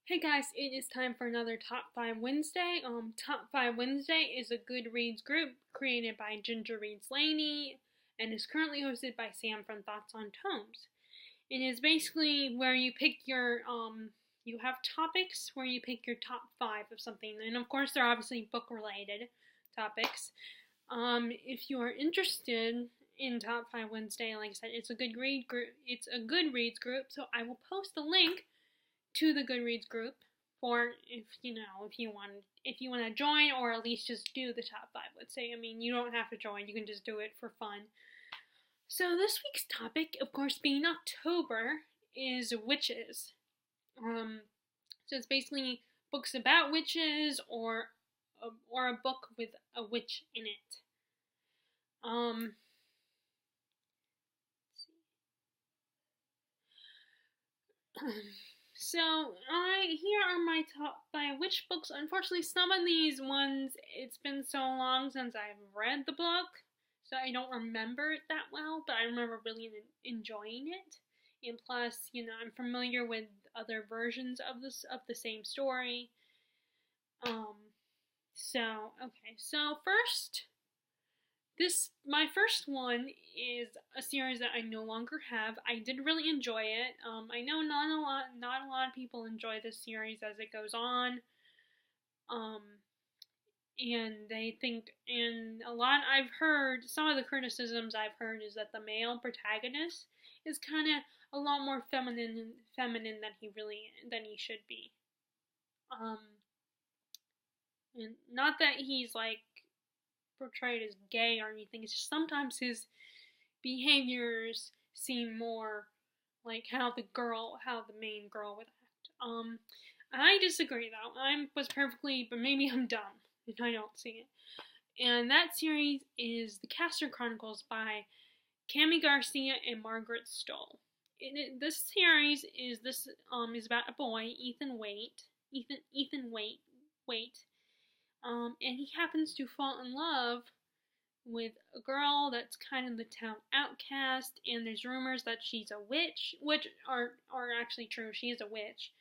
Hey guys, it is time for another Top 5 Wednesday. Top 5 Wednesday is a Goodreads group created by Ginger Reads Laney and is currently hosted by Sam from Thoughts on Tomes. It is basically where you pick you have topics where you pick your top 5 of something, and of course they're obviously book related topics. If you are interested in Top 5 Wednesday, like I said, it's a Goodreads group, so I will post a link to the Goodreads group for if you want to join, or at least just do the top 5. Let's say, I mean, you don't have to join, you can just do it for fun. So this week's topic, of course, being October, is witches. So it's basically books about witches or a book with a witch in it. So, here are my top 5 witch books. Unfortunately, some of these ones, it's been so long since I've read the book, so I don't remember it that well, but I remember really enjoying it. And plus, I'm familiar with other versions of the same story. So first, my first one is a series that I no longer have. I did really enjoy it. I know not a lot of people enjoy this series as it goes on. And they think, and I've heard, some of the criticisms I've heard is that the male protagonist is kind of a lot more feminine than he should be. And not that he's like portrayed as gay or anything. It's just sometimes his behaviors seem more like how the main girl would act. I disagree though. But maybe I'm dumb and I don't see it. And that series is the Caster Chronicles by Cami Garcia and Margaret Stoll. This series is about a boy, Ethan Waite. And he happens to fall in love with a girl that's kind of the town outcast, and there's rumors that she's a witch, which are actually true. She is a witch.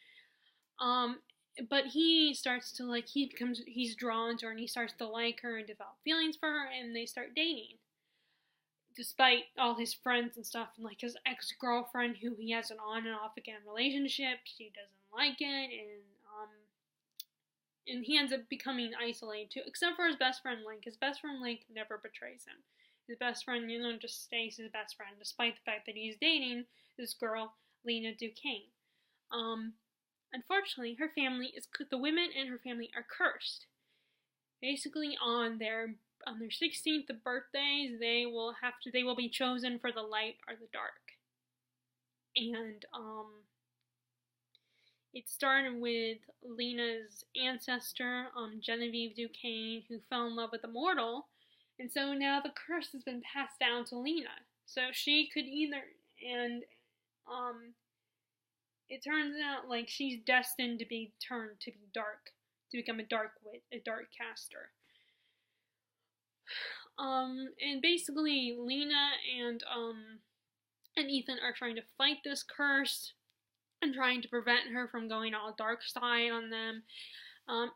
But he starts to he's drawn to her, and he starts to like her and develop feelings for her, and they start dating. Despite all his friends and stuff, and like his ex-girlfriend, who he has an on and off again relationship, she doesn't like it, and he ends up becoming isolated too, except for his best friend Link. His best friend Link never betrays him. His best friend, just stays his best friend, despite the fact that he's dating this girl, Lena Duquesne. Unfortunately, the women in her family are cursed. Basically, on their 16th birthdays, they will be chosen for the light or the dark. And it started with Lena's ancestor, Genevieve Duquesne, who fell in love with a mortal, and so now the curse has been passed down to Lena. So she could it turns out like she's destined to be turned to be dark, to become a dark caster. And basically Lena and Ethan are trying to fight this curse and trying to prevent her from going all dark side on them.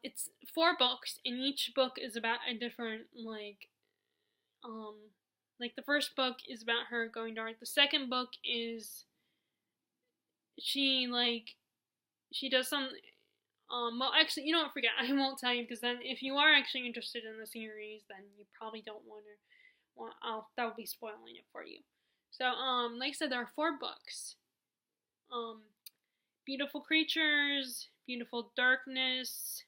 It's 4 books, and each book is about a different, the first book is about her going dark. The second book is she does some, well, actually, you know what, forget, I won't tell you, because then if you are actually interested in the series, then you probably don't that would be spoiling it for you. So, like I said, there are 4 books. Beautiful creatures, beautiful darkness,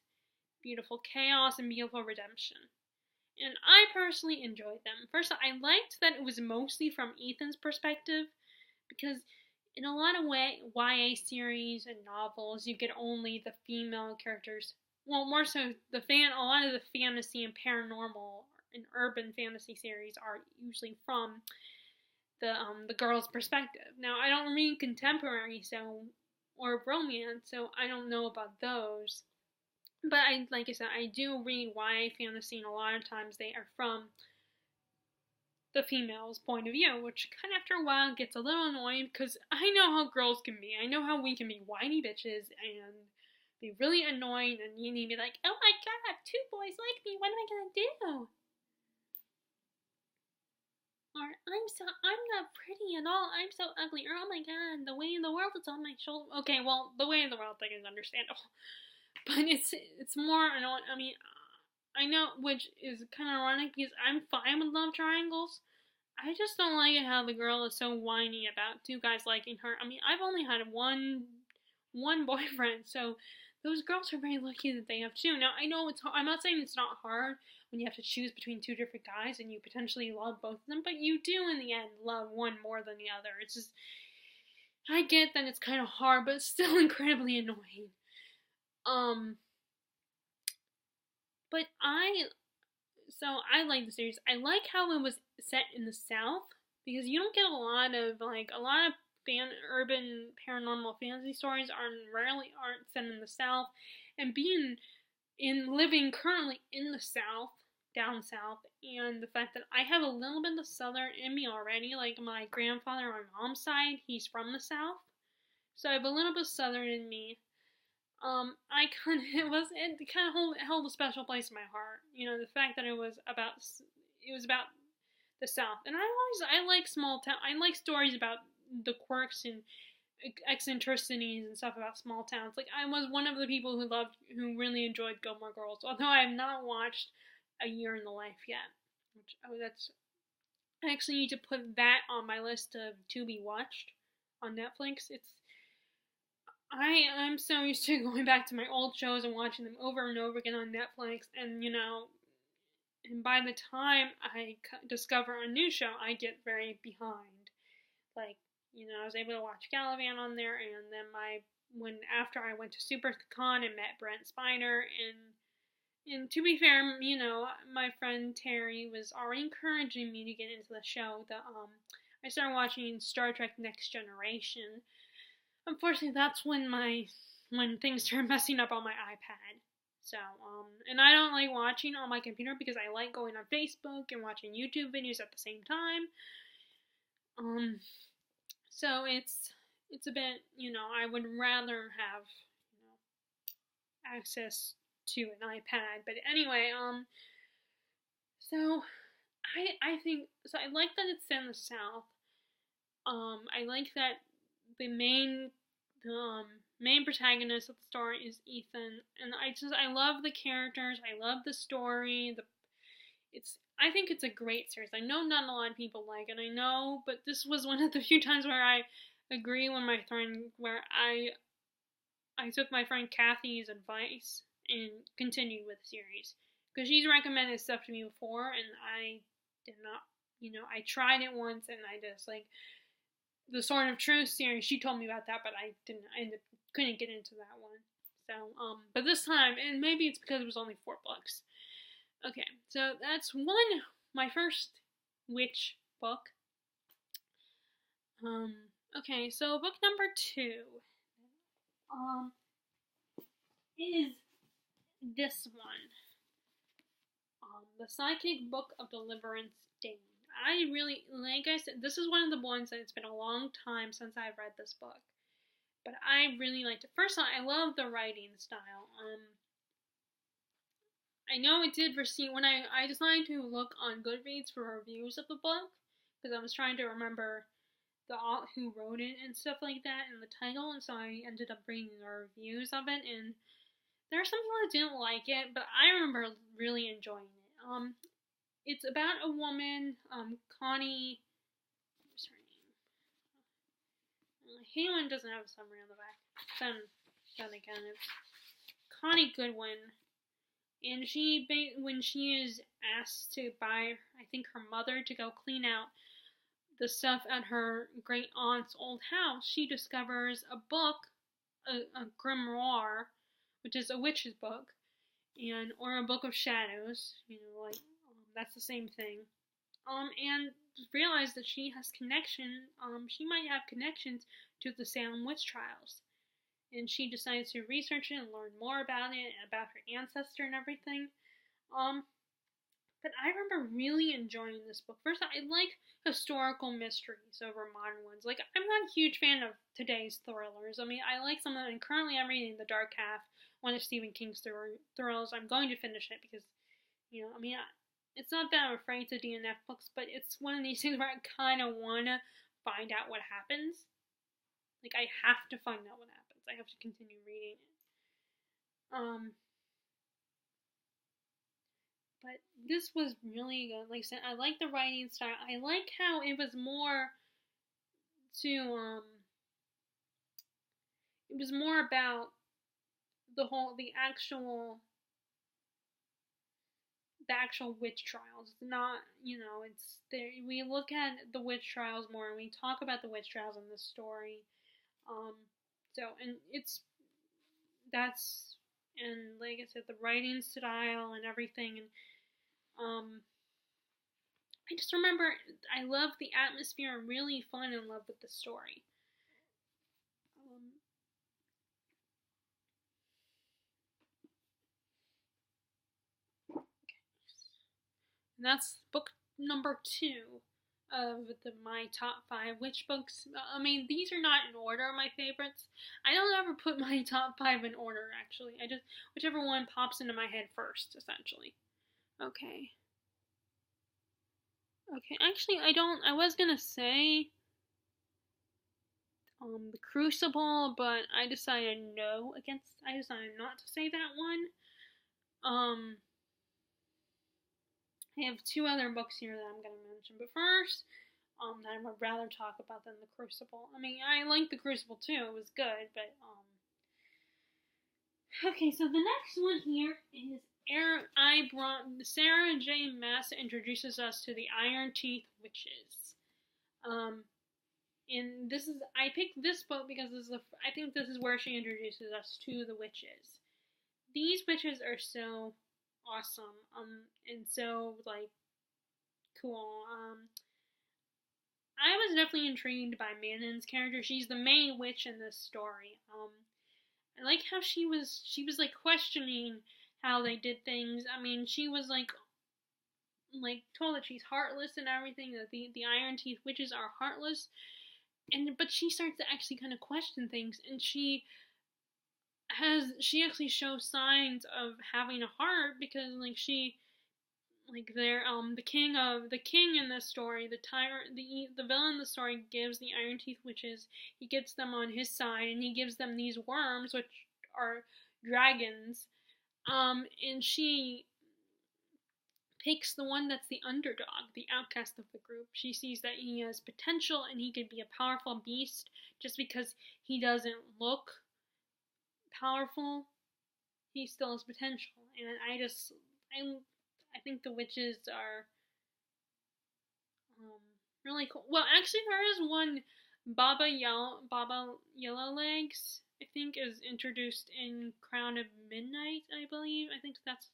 beautiful chaos, and beautiful redemption. And I personally enjoyed them. First, I liked that it was mostly from Ethan's perspective, because in a lot of YA series and novels, you get only the female characters. Well, more so a lot of the fantasy and paranormal and urban fantasy series are usually from the girl's perspective. Now, I don't read contemporary, or romance, so I don't know about those. But like I said, I do read YA fantasy, and a lot of times they are from the female's point of view, which kind of after a while gets a little annoying, because I know how girls can be. I know how we can be whiny bitches and be really annoying, and you need to be like, oh my god, 2 boys like me, what am I gonna do? Or, I'm not pretty at all, I'm so ugly, or oh my god, the weight of the world is on my shoulder. Okay, well, the weight of the world thing is understandable. But it's more annoying. I mean, I know, which is kind of ironic because I'm fine with love triangles. I just don't like it how the girl is so whiny about 2 guys liking her. I mean, I've only had one boyfriend, so those girls are very lucky that they have 2. Now, I know it's hard. I'm not saying it's not hard when you have to choose between 2 different guys and you potentially love both of them, but you do in the end love one more than the other. It's just, I get that it's kind of hard, but it's still incredibly annoying. But I like the series. I like how it was set in the South, because you don't get a lot of urban paranormal fantasy stories aren't set in the South, and living currently in the South, down South, and the fact that I have a little bit of Southern in me already, like my grandfather on my mom's side, he's from the South, so I have a little bit of Southern in me. It kind of held a special place in my heart. You know, the fact that it was about the South, and I like small town. I like stories about the quirks and eccentricities and stuff about small towns. Like, I was one of the people who really enjoyed Gilmore Girls, although I have not watched A Year in the Life yet. I actually need to put that on my list of to be watched on Netflix. I'm so used to going back to my old shows and watching them over and over again on Netflix, and and by the time I discover a new show, I get very behind. Like, I was able to watch Gallivant on there, and then after I went to SuperCon and met Brent Spiner, and to be fair, my friend Terry was already encouraging me to get into the show. I started watching Star Trek Next Generation. Unfortunately, that's when things started messing up on my iPad. So, and I don't like watching on my computer because I like going on Facebook and watching YouTube videos at the same time. So it's a bit, I would rather have, access to an iPad. But anyway, so I think, so I like that it's set in the South. I like that the main protagonist of the story is Ethan, and I love the characters, I love the story, I think it's a great series. I know not a lot of people like it, I know, but this was one of the few times where I agree with my friend, where I took my friend Kathy's advice and continued with the series, because she's recommended stuff to me before, and I did not, I tried it once, and I just, the Sword of Truth series, she told me about that, but I couldn't get into that one. So, but this time, and maybe it's because it was only 4 books. Okay, so that's my first witch book. Okay, so book number 2, is this one. The Psychic Book of Deliverance, Dane. I really, like I said, this is one of the ones that it's been a long time since I've read this book. But I really liked it. First of all, I love the writing style. I know it did receive, when I decided to look on Goodreads for reviews of the book, because I was trying to remember who wrote it and stuff like that, and the title, and so I ended up reading the reviews of it, and there are some people that didn't like it, but I remember really enjoying it. It's about a woman, Connie, what's her name? I hate when it doesn't have a summary on the back. Then again, it's Connie Goodwin, and when she is asked by, I think, her mother to go clean out the stuff at her great aunt's old house, she discovers a book, a grimoire, which is a witch's book, or a book of shadows, that's the same thing, and realize that she might have connections to the Salem witch trials, and she decides to research it and learn more about it, and about her ancestor and everything. But I remember really enjoying this book. First, I like historical mysteries over modern ones. Like, I'm not a huge fan of today's thrillers. I mean, I like some of them, and currently I'm reading The Dark Half, one of Stephen King's thrillers. I'm going to finish it because, it's not that I'm afraid to DNF books, but it's one of these things where I kind of want to find out what happens. Like, I have to find out what happens. I have to continue reading it. But this was really good. Like I said, I like the writing style. I like how it was more it was more about the actual witch trials. It's not, it's there. We look at the witch trials more, and we talk about the witch trials in this story. And like I said, the writing style and everything, and I just remember I loved the atmosphere and really fun in love with the story. And that's book number 2 of my top 5 witch books. I mean, these are not in order, my favorites. I don't ever put my top 5 in order, actually. I just, whichever one pops into my head first, essentially. Okay. Actually, I was gonna say the Crucible, but I decided not to say that one. I have 2 other books here that I'm gonna mention, but first, that I would rather talk about than the Crucible. I mean, I like the Crucible too; it was good, but Okay, so the next one here is Sarah J. Maas introduces us to the Iron Teeth Witches. And I picked this book because I think this is where she introduces us to the witches. These witches are so awesome, and so cool. I was definitely intrigued by Manon's character. She's the main witch in this story. I like how she was like questioning how they did things. I mean, she was like told that she's heartless and everything, that the Iron Teeth witches are heartless. But she starts to actually kind of question things, and she actually shows signs of having a heart, because the king in this story, the villain in the story gives the Iron Teeth witches, he gets them on his side, and he gives them these worms, which are dragons, and she picks the one that's the underdog, the outcast of the group. She sees that he has potential and he could be a powerful beast. Just because he doesn't look powerful, he still has potential. And I think the witches are really cool. Well, actually, there is one, Baba Yellowlegs, I think, is introduced in Crown of Midnight, I believe. I think that's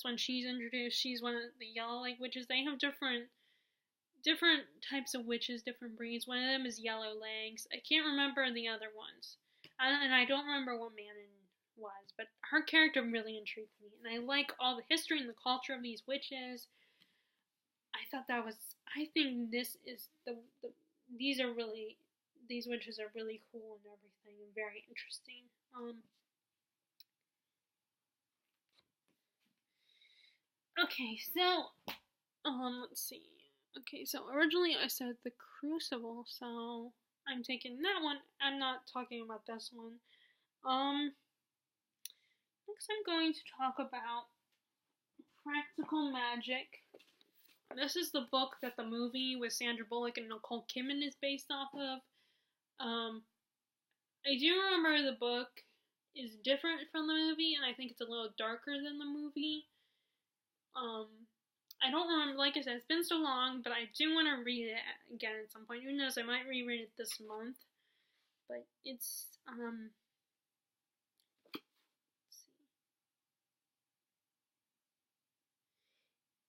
when she's introduced. She's one of the Yellowleg witches. They have different types of witches, different breeds. One of them is Yellowlegs. I can't remember the other ones. And I don't remember what Manon was, but her character really intrigued me. And I like all the history and the culture of these witches. I think this is these witches are really cool and everything, and very interesting. Okay, so, let's see. Okay, so originally I said the Crucible, so I'm taking that one. I'm not talking about this one. Next I'm going to talk about Practical Magic. This is the book that the movie with Sandra Bullock and Nicole Kidman is based off of. I do remember the book is different from the movie, and I think it's a little darker than the movie. I don't remember, like I said, it's been so long, but I do want to read it again at some point. Who knows, I might reread it this month. But it's, let's see.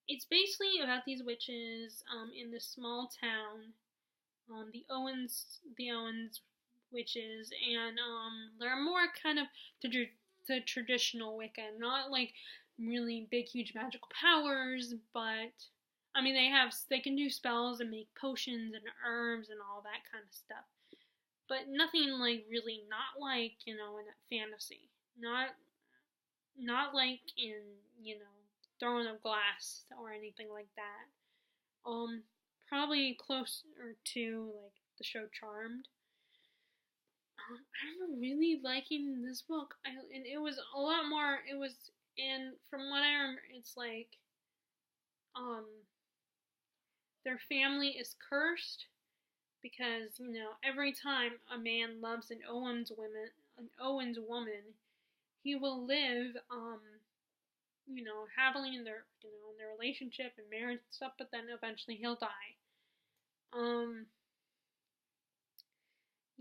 It's basically about these witches, in this small town, the Owens witches, and, they're more kind of the traditional Wicca, not like really big, huge magical powers, but I mean, they can do spells and make potions and herbs and all that kind of stuff, but nothing like really, not like, in fantasy, not like in, Throne of Glass or anything like that. Probably closer to like the show Charmed. I remember really liking this book, and it was a lot more. It was, and from what I remember, it's like, um, their family is cursed because every time a man loves an Owens woman, he will live happily in their relationship and marriage and stuff, but then eventually he'll die.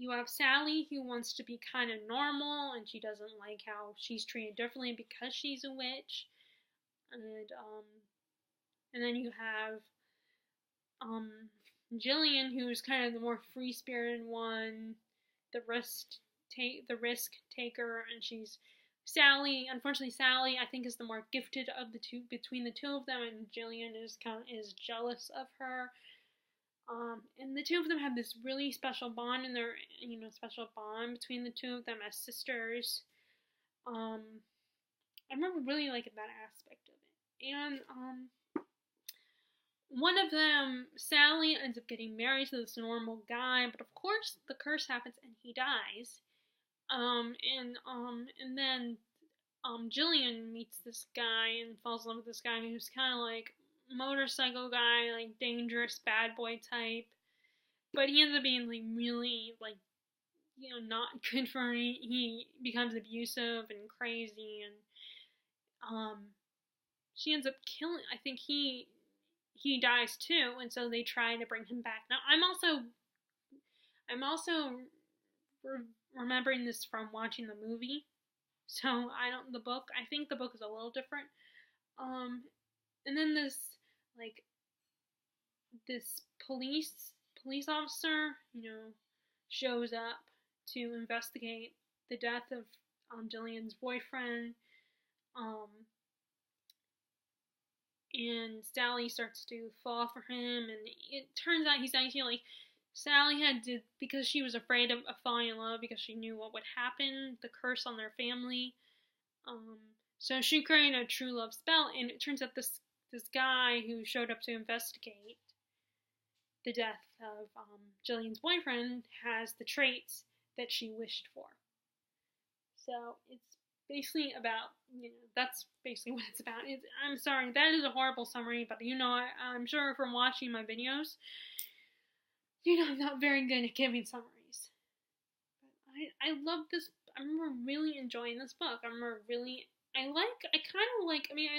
You have Sally, who wants to be kind of normal, and she doesn't like how she's treated differently because she's a witch. And then you have Jillian, who's kind of the more free-spirited one, the risk taker, and she's Sally. Unfortunately, Sally, I think, is the more gifted of the two between the two of them, and Jillian is jealous of her. And the two of them have this really special bond, and their special bond between the two of them as sisters. I remember really liking that aspect of it. And one of them, Sally, ends up getting married to this normal guy, but of course the curse happens and he dies. And then Jillian meets this guy and falls in love with this guy who's kind of like motorcycle guy, like dangerous bad boy type. But he ends up being like really like not good for her. He becomes abusive and crazy, and she ends up killing. I think he dies too, and so they try to bring him back. Now I'm also remembering this from watching the movie. So I think the book is a little different. And then this police officer, shows up to investigate the death of Jillian's boyfriend. And Sally starts to fall for him, and it turns out he's actually like Sally because she was afraid of falling in love because she knew what would happen, the curse on their family. So she created a true love spell, and it turns out this guy who showed up to investigate the death of Jillian's boyfriend has the traits that she wished for. So it's basically about, that's basically what it's about. I'm sorry, that is a horrible summary, but I'm sure from watching my videos, I'm not very good at giving summaries. But I love this. I remember really enjoying this book. I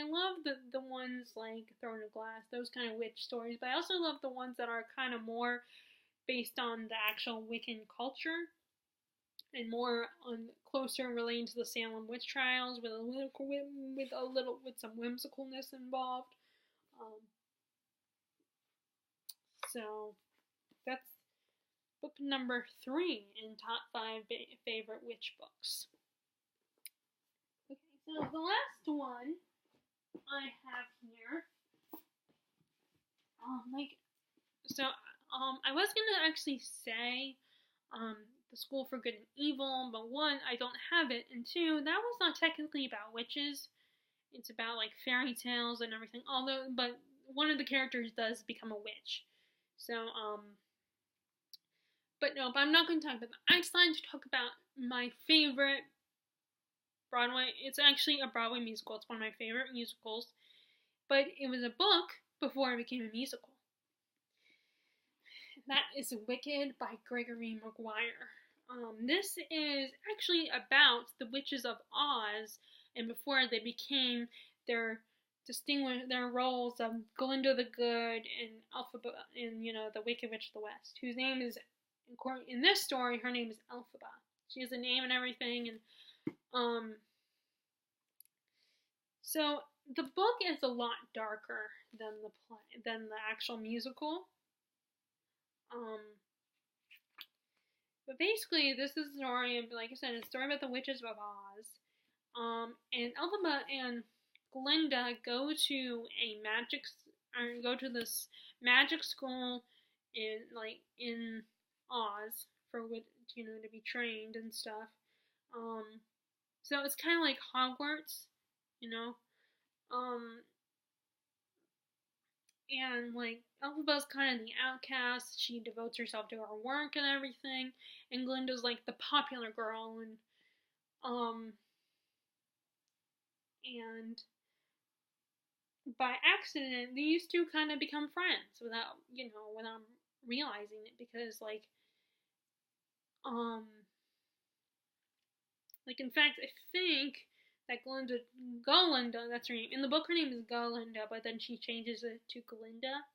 love the ones like Throne of Glass, those kind of witch stories, but I also love the ones that are kind of more based on the actual Wiccan culture and more closer relating to the Salem witch trials with some whimsicalness involved. So that's book number 3 in top 5 favorite witch books. Okay, so the last one I have here, I was gonna actually say, The School for Good and Evil, but 1, I don't have it, and 2, that was not technically about witches. It's about like fairy tales and everything. But one of the characters does become a witch. So, but I'm not going to talk about that. I decided to talk about my favorite Broadway. It's actually a Broadway musical. It's one of my favorite musicals. But it was a book before it became a musical. That is Wicked by Gregory Maguire. This is actually about the witches of Oz, and before they became their roles of Glinda the Good and Elphaba, and the Wicked Witch of the West, whose name is, in this story, her name is Elphaba. She has a name and everything, and so the book is a lot darker than the actual musical. But basically, this is a story, like I said, it's a story about the witches of Oz. And Elphaba and Glinda go to this magic school in Oz for to be trained and stuff. So it's kind of like Hogwarts, you know. And like Elphaba's kind of the outcast. She devotes herself to her work and everything, and Glinda's like the popular girl, and by accident these two kind of become friends without realizing it, because um in fact I think that Galinda, that's her name. In the book her name is Galinda, but then she changes it to Glinda.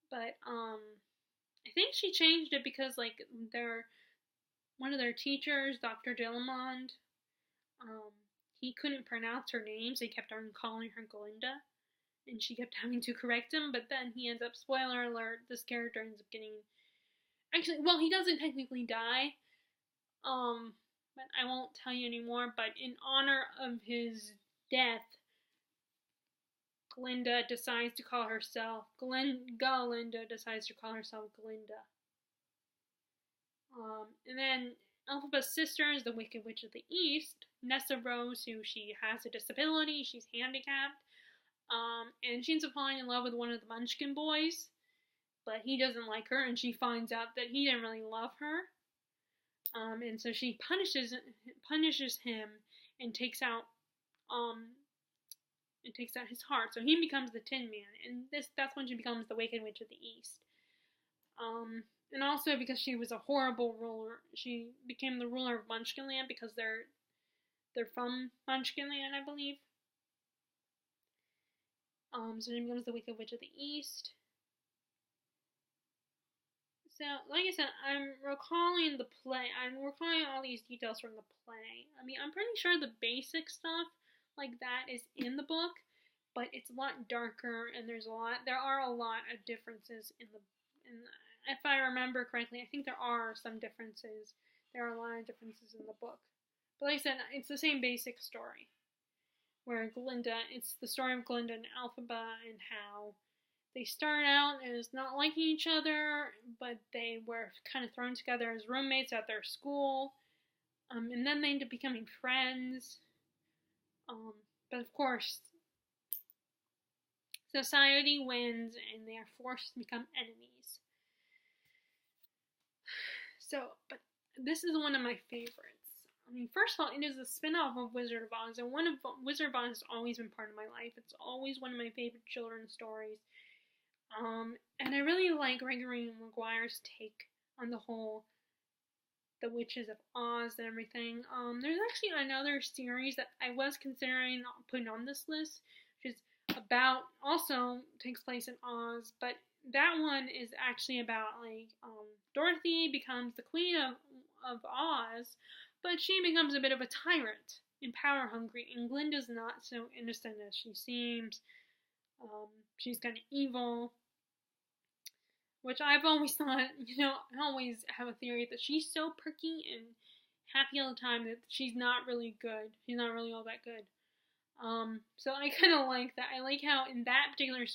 But I think she changed it because one of their teachers, Dr. Dillamond, he couldn't pronounce her name, so he kept on calling her Glinda, and she kept having to correct him. But then he ends up, spoiler alert, this character ends up getting, he doesn't technically die, but I won't tell you anymore. But in honor of his death, Galinda decides to call herself Glinda. And then Elphaba's sister is the Wicked Witch of the East, Nessa Rose, who she has a disability, she's handicapped, and she ends up falling in love with one of the Munchkin boys, but he doesn't like her, and she finds out that he didn't really love her, and so she punishes him and takes out his heart, so he becomes the Tin Man, and that's when she becomes the Wicked Witch of the East. And also because she was a horrible ruler, she became the ruler of Munchkinland because they're from Munchkinland, I believe. So she becomes the Wicked Witch of the East. So, like I said, I'm recalling the play. I'm recalling all these details from the play. I mean, I'm pretty sure the basic stuff like that is in the book, but it's a lot darker, and there are a lot of differences in if I remember correctly, I think there are some differences. There are a lot of differences in the book. But like I said, it's the same basic story. Where it's the story of Glinda and Elphaba, and how they start out as not liking each other, but they were kind of thrown together as roommates at their school. And then they end up becoming friends. But of course, society wins, and they are forced to become enemies. So, but this is one of my favorites. I mean, first of all, it is a spin-off of Wizard of Oz, and Wizard of Oz has always been part of my life. It's always one of my favorite children's stories. And I really like Gregory Maguire's take on the Witches of Oz and everything. There's actually another series that I was considering putting on this list, which is also takes place in Oz, but that one is actually about Dorothy becomes the queen of Oz, but she becomes a bit of a tyrant and power hungry, and Glinda's not so innocent as she seems. She's kind of evil, which I've always thought, I always have a theory that she's so perky and happy all the time that she's not really good. She's not really all that good. So I kind of like that. I like how in that particular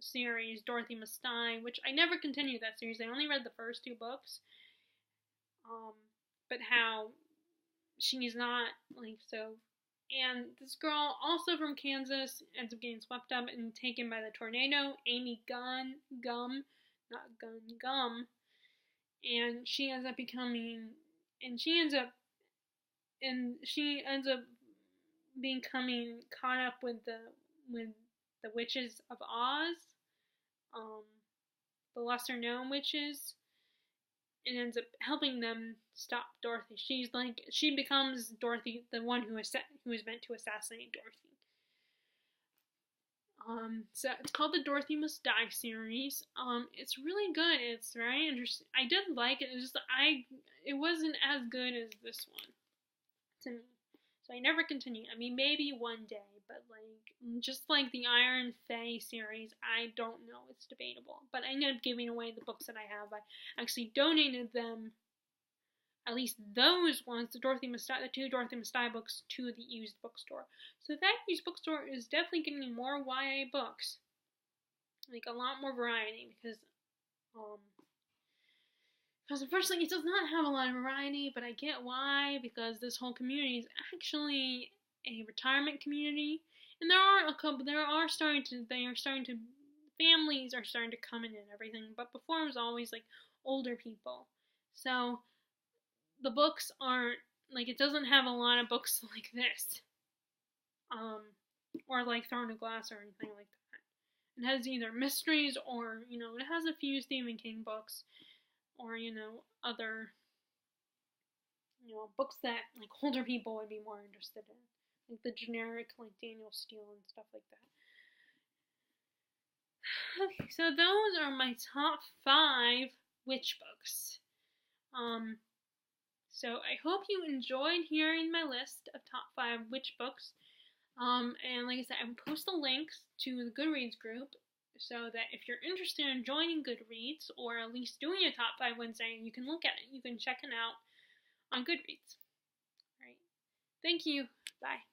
series, Dorothy Must Die, which I never continued that series. I only read the first 2 books. But how she's not so. And this girl, also from Kansas, ends up getting swept up and taken by the tornado. Amy Gum, and she ends up becoming caught up with the witches of Oz, the lesser known witches, and ends up helping them stop Dorothy. She becomes Dorothy, the one who is meant to assassinate Dorothy. So it's called the Dorothy Must Die series. It's really good. It's very interesting. I did like it. It wasn't as good as this one to me. So I never continued. I mean, maybe one day, but just like the Iron Fae series, I don't know. It's debatable. But I ended up giving away the books that I have. I actually donated them at least those ones, the two Dorothy Mastai books, to the used bookstore. So that used bookstore is definitely getting more YA books, like a lot more variety, because unfortunately it does not have a lot of variety, but I get why, because this whole community is actually a retirement community, and families are starting to come in and everything, but before it was always like older people. So the books aren't, like, it doesn't have a lot of books like this, or like Throne of Glass or anything like that. It has either mysteries or, it has a few Stephen King books, or, other, books that, like, older people would be more interested in. Like the generic, like, Daniel Steele and stuff like that. Okay, so those are my top 5 witch books. So I hope you enjoyed hearing my list of top 5 witch books. And like I said, I will post the links to the Goodreads group, so that if you're interested in joining Goodreads, or at least doing a top 5 Wednesday, you can look at it. You can check it out on Goodreads. Alright. Thank you. Bye.